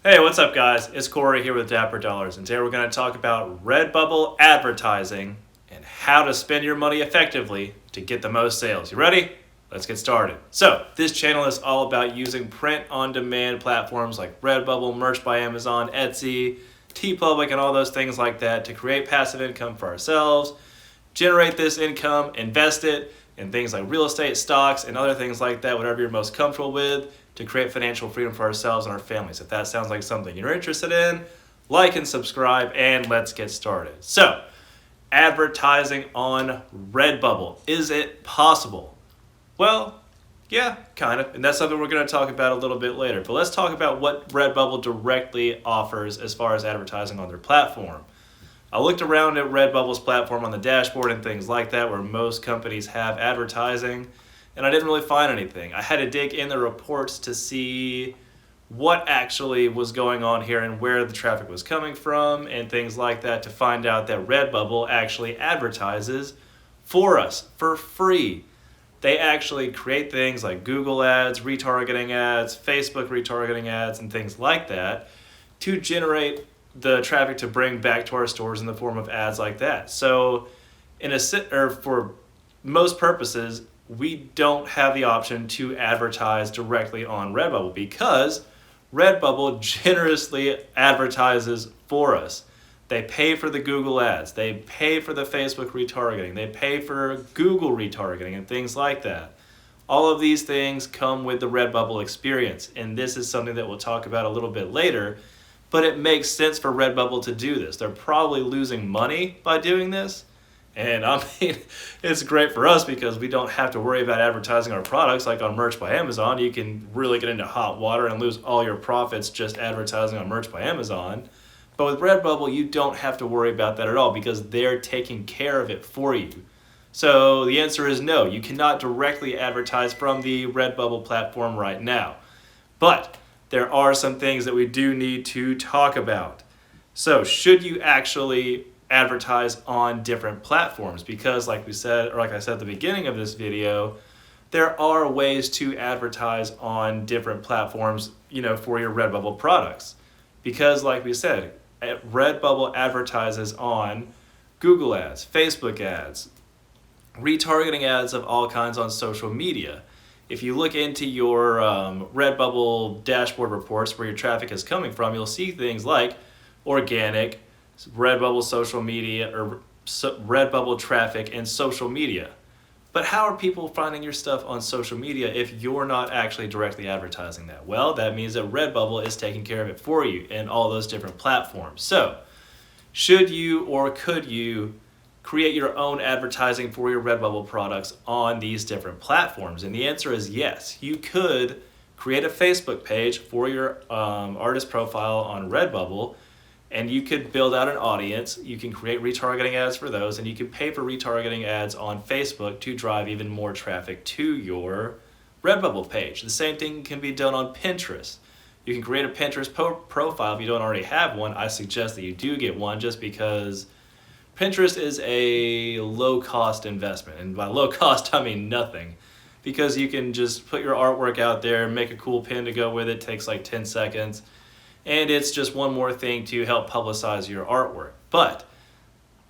Hey, what's up guys? It's Corey here with Dapper Dollars, and today we're going to talk about Redbubble advertising and how to spend your money effectively to get the most sales. You ready? Let's get started. So, this channel is all about using print-on-demand platforms like Redbubble, Merch by Amazon, Etsy, TeePublic, and all those things like that to create passive income for ourselves, generate this income, invest it in things like real estate, stocks, and other things like that, whatever you're most comfortable with, to create financial freedom for ourselves and our families. If that sounds like something you're interested in, like and subscribe, and let's get started. So, advertising on Redbubble. Is it possible? Well, yeah, kind of. And that's something we're going to talk about a little bit later. But let's talk about what Redbubble directly offers as far as advertising on their platform. I looked around at Redbubble's platform on the dashboard and things like that, where most companies have advertising, and I didn't really find anything. I had to dig in the reports to see what actually was going on here and where the traffic was coming from and things like that to find out that Redbubble actually advertises for us for free. They actually create things like Google ads, retargeting ads, Facebook retargeting ads, and things like that to generate the traffic to bring back to our stores in the form of ads like that. So for most purposes, we don't have the option to advertise directly on Redbubble because Redbubble generously advertises for us. They pay for the Google ads, they pay for the Facebook retargeting, they pay for Google retargeting and things like that. All of these things come with the Redbubble experience, and this is something that we'll talk about a little bit later, but it makes sense for Redbubble to do this. They're probably losing money by doing this. And I mean, it's great for us because we don't have to worry about advertising our products like on Merch by Amazon. You can really get into hot water and lose all your profits just advertising on Merch by Amazon. But with Redbubble, you don't have to worry about that at all because they're taking care of it for you. So the answer is no, you cannot directly advertise from the Redbubble platform right now. But there are some things that we do need to talk about. So should you actually advertise on different platforms? Because like I said at the beginning of this video, there are ways to advertise on different platforms, for your Redbubble products. Because like we said, Redbubble advertises on Google ads, Facebook ads, retargeting ads of all kinds on social media. If you look into your Redbubble dashboard reports where your traffic is coming from, you'll see things like organic, Redbubble social media, or Redbubble traffic and social media. But how are people finding your stuff on social media if you're not actually directly advertising that? Well, that means that Redbubble is taking care of it for you in all those different platforms. So, should you or could you create your own advertising for your Redbubble products on these different platforms? And the answer is yes. You could create a Facebook page for your artist profile on Redbubble, and you could build out an audience. You can create retargeting ads for those, and you can pay for retargeting ads on Facebook to drive even more traffic to your Redbubble page. The same thing can be done on Pinterest. You can create a Pinterest profile if you don't already have one. I suggest that you do get one just because Pinterest is a low-cost investment. And by low cost, I mean nothing. Because you can just put your artwork out there, make a cool pin to go with it. It takes like 10 seconds. And it's just one more thing to help publicize your artwork. But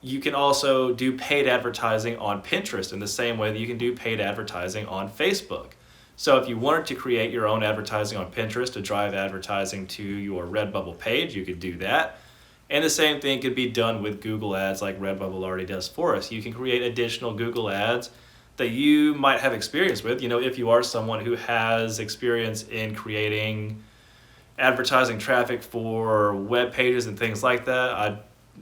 you can also do paid advertising on Pinterest in the same way that you can do paid advertising on Facebook. So if you wanted to create your own advertising on Pinterest to drive advertising to your Redbubble page, you could do that. And the same thing could be done with Google ads like Redbubble already does for us. You can create additional Google ads that you might have experience with. If you are someone who has experience in creating advertising traffic for web pages and things like that.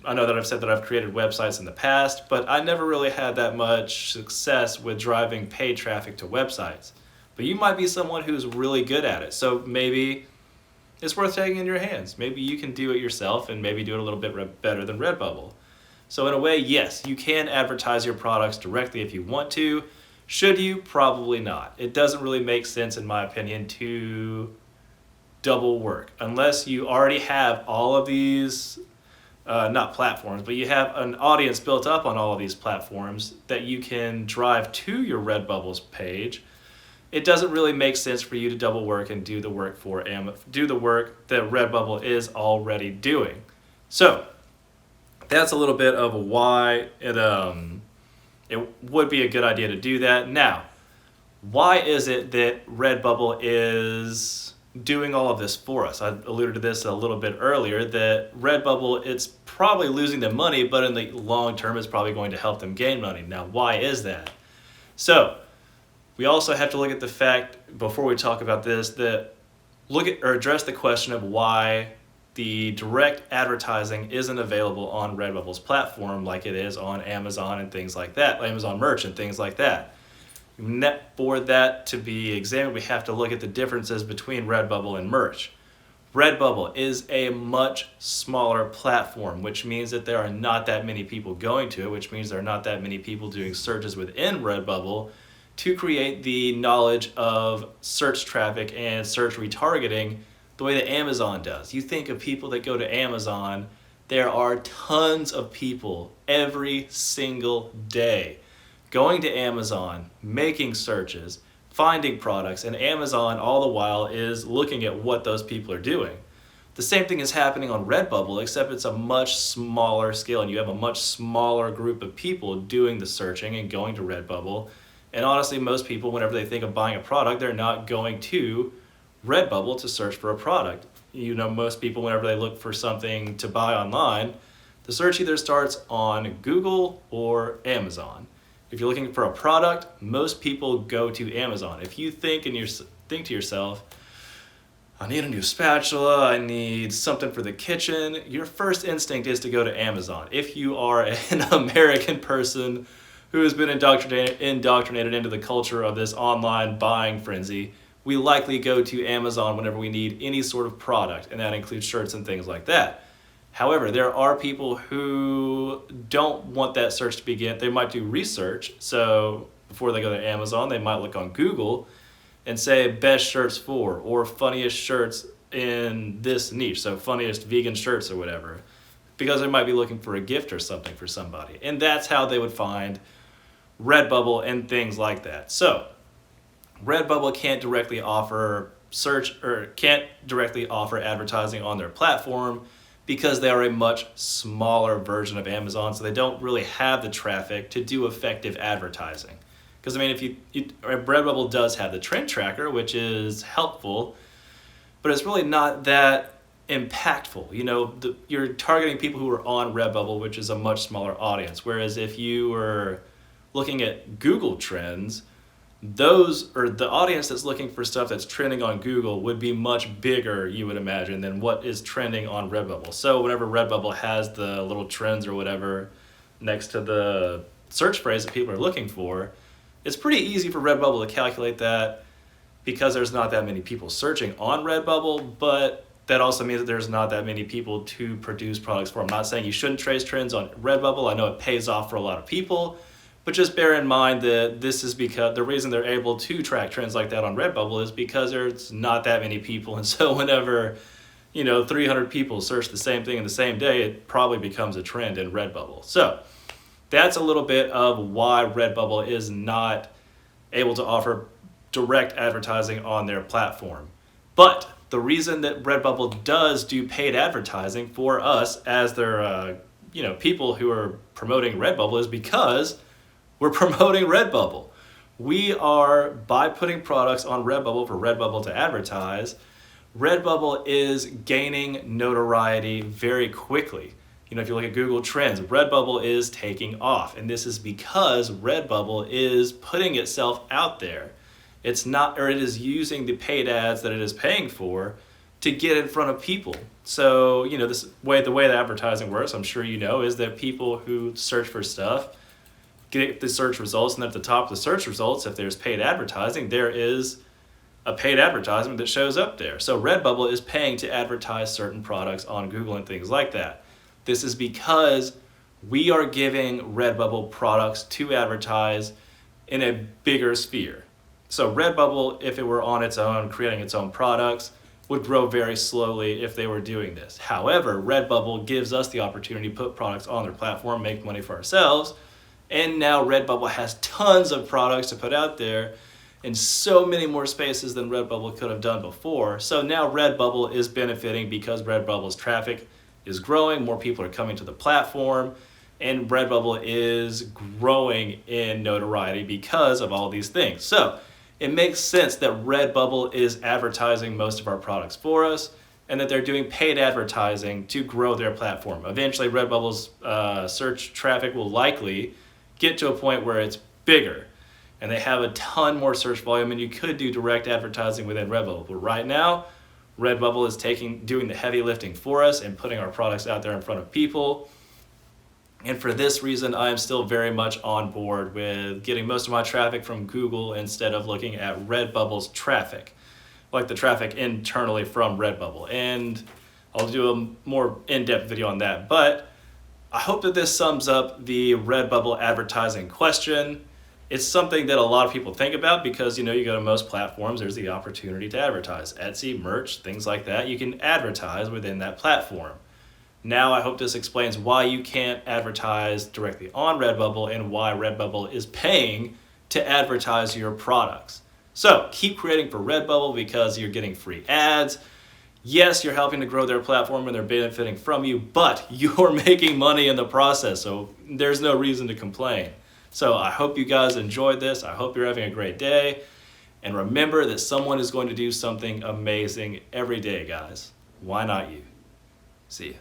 I know that I've said that I've created websites in the past, but I never really had that much success with driving paid traffic to websites. But you might be someone who's really good at it, so maybe it's worth taking in your hands. Maybe you can do it yourself and maybe do it a little bit better than Redbubble. So in a way, yes, you can advertise your products directly if you want to. Should you? Probably not. It doesn't really make sense, in my opinion, to double work unless you already have all of these not platforms, but you have an audience built up on all of these platforms that you can drive to your Redbubble's page it doesn't really make sense for you to double work and do the work do the work that Redbubble is already doing. So that's a little bit of why it would be a good idea to do that. Now, why is it that Redbubble is doing all of this for us? I alluded to this a little bit earlier, that Redbubble, it's probably losing them money, but in the long term, it's probably going to help them gain money. Now, why is that? So, we also have to look at the fact, before we talk about this, that address the question of why the direct advertising isn't available on Redbubble's platform like it is on Amazon and things like that, Amazon merch and things like that. For that to be examined, we have to look at the differences between Redbubble and merch. Redbubble is a much smaller platform, which means that there are not that many people going to it, which means there are not that many people doing searches within Redbubble to create the knowledge of search traffic and search retargeting the way that Amazon does. You think of people that go to Amazon, there are tons of people every single day going to Amazon, making searches, finding products, and Amazon all the while is looking at what those people are doing. The same thing is happening on Redbubble, except it's a much smaller scale and you have a much smaller group of people doing the searching and going to Redbubble. And honestly, most people, whenever they think of buying a product, they're not going to Redbubble to search for a product. You know, most people, whenever they look for something to buy online, the search either starts on Google or Amazon. If you're looking for a product, most people go to Amazon. If you think to yourself, I need a new spatula, I need something for the kitchen, your first instinct is to go to Amazon. If you are an American person who has been indoctrinated into the culture of this online buying frenzy, we likely go to Amazon whenever we need any sort of product, and that includes shirts and things like that. However, there are people who don't want that search to begin. They might do research, so before they go to Amazon, they might look on Google and say best shirts for, or funniest shirts in this niche, so funniest vegan shirts or whatever, because they might be looking for a gift or something for somebody. And that's how they would find Redbubble and things like that. So Redbubble can't directly offer advertising on their platform because they are a much smaller version of Amazon, so they don't really have the traffic to do effective advertising. Because I mean, Redbubble does have the trend tracker, which is helpful, but it's really not that impactful. You know, you're targeting people who are on Redbubble, which is a much smaller audience. Whereas if you were looking at Google Trends, the audience that's looking for stuff that's trending on Google would be much bigger, you would imagine, than what is trending on Redbubble. So whenever Redbubble has the little trends or whatever next to the search phrase that people are looking for, it's pretty easy for Redbubble to calculate that because there's not that many people searching on Redbubble, but that also means that there's not that many people to produce products for. I'm not saying you shouldn't trace trends on Redbubble. I know it pays off for a lot of people, but just bear in mind that this is because the reason they're able to track trends like that on Redbubble is because there's not that many people. And so whenever, 300 people search the same thing in the same day, it probably becomes a trend in Redbubble. So that's a little bit of why Redbubble is not able to offer direct advertising on their platform. But the reason that Redbubble does do paid advertising for us as their people who are promoting Redbubble is because we're promoting Redbubble. We are, by putting products on Redbubble for Redbubble to advertise, Redbubble is gaining notoriety very quickly. If you look at Google Trends, Redbubble is taking off, and this is because Redbubble is putting itself out there. It is using the paid ads that it is paying for to get in front of people. So, the way the advertising works, I'm sure you know, is that people who search for stuff get the search results, and at the top of the search results, if there's paid advertising, there is a paid advertisement that shows up there. So Redbubble is paying to advertise certain products on Google and things like that. This is because we are giving Redbubble products to advertise in a bigger sphere. So Redbubble, if it were on its own, creating its own products, would grow very slowly if they were doing this. However, Redbubble gives us the opportunity to put products on their platform, make money for ourselves, and now Redbubble has tons of products to put out there, in so many more spaces than Redbubble could have done before. So now Redbubble is benefiting because Redbubble's traffic is growing, more people are coming to the platform, and Redbubble is growing in notoriety because of all these things. So it makes sense that Redbubble is advertising most of our products for us, and that they're doing paid advertising to grow their platform. Eventually, Redbubble's search traffic will likely get to a point where it's bigger, and they have a ton more search volume, and you could do direct advertising within Redbubble. But right now, Redbubble is doing the heavy lifting for us and putting our products out there in front of people. And for this reason, I am still very much on board with getting most of my traffic from Google instead of looking at Redbubble's traffic, like the traffic internally from Redbubble. And I'll do a more in-depth video on that. But I hope that this sums up the Redbubble advertising question. It's something that a lot of people think about because, you go to most platforms, there's the opportunity to advertise. Etsy, merch, things like that. You can advertise within that platform. Now I hope this explains why you can't advertise directly on Redbubble and why Redbubble is paying to advertise your products. So keep creating for Redbubble because you're getting free ads. Yes, you're helping to grow their platform and they're benefiting from you, but you're making money in the process, so there's no reason to complain. So I hope you guys enjoyed this. I hope you're having a great day. And remember that someone is going to do something amazing every day, guys. Why not you? See ya.